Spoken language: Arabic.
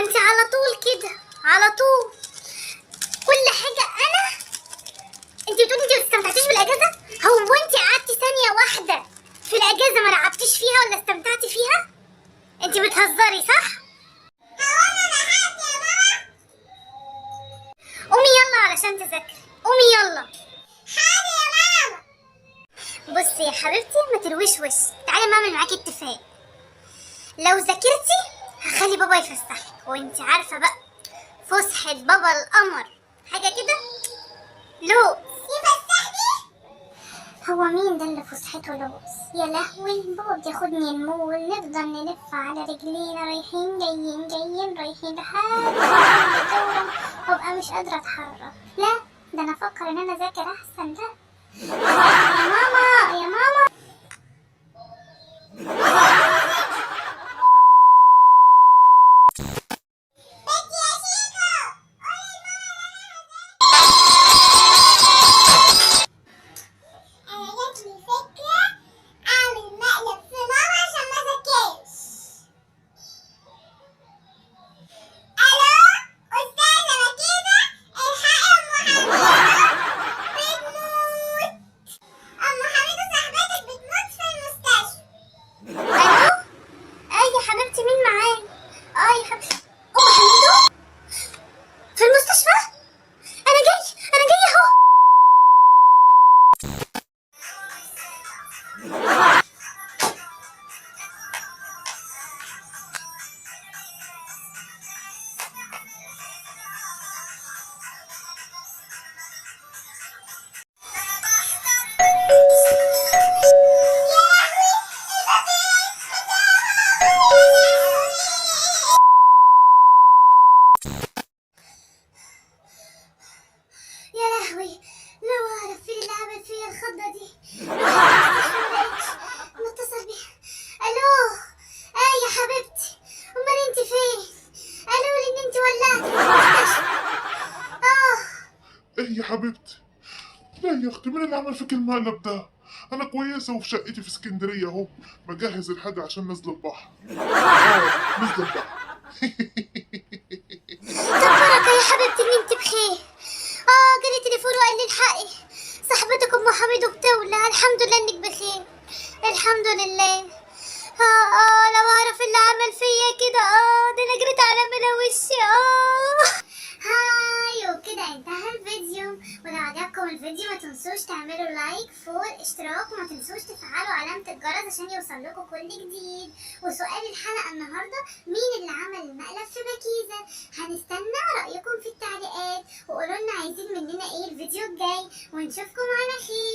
انت على طول كده، على طول كل حاجه انت بتقولي انت ما استمتعتيش بالاجازه. هو انت قعدتي ثانيه واحده في الاجازه ما لعبتيش فيها ولا استمتعتي فيها؟ انت بتهزري صح؟ قومي يلا علشان تذاكري، قومي يلا. حاضر يا ماما. بصي يا حبيبتي ما ترويش وش، تعالي ما اعمل معاكي اتفاق. لو ذاكرتي هخلي بابا يفسحك، وانت عارفه بقى فسحه بابا القمر حاجه كده لوز. يفسحني؟ هو مين ده اللي فسحته لوز؟ يا لهوي، بابا بياخدني المول، نفضل نلف على رجلينا رايحين جايين جايين رايحين لحد الدورة، وابقى مش قادرة اتحرك. لا ده انا افكر ان انا اذاكر احسن. ده يا ماما يا ماما. ايه يا حبيبتي؟ لا يا اختي، مين اللي عمل فيك المقلب ده؟ انا كويسه وفي شقتي في اسكندريه اهو، بجهز الحاجه عشان نزل البحر. نزل البحر. طب بركة يا حبيبتي ان انت بخير. جالي تليفون وقال لي الحقي صاحبتك ام حميد وبتولع. الحمد لله انك بخير، الحمد لله. لو اعرف اللي عمل فيا كده، ده انا جريت على ملا وشي. هاي وكده انتهى الفيديو، ولو عجبكم الفيديو ما تنسوش تعملوا لايك فور اشتراك، وما تنسوش تفعلوا علامة الجرس عشان يوصل لكم كل جديد. وسؤال الحلقة النهاردة، مين اللي عمل المقلب في بكيزة؟ هنستنى رأيكم في التعليقات، وقولوا لنا عايزين مننا ايه الفيديو الجاي، ونشوفكم على خير.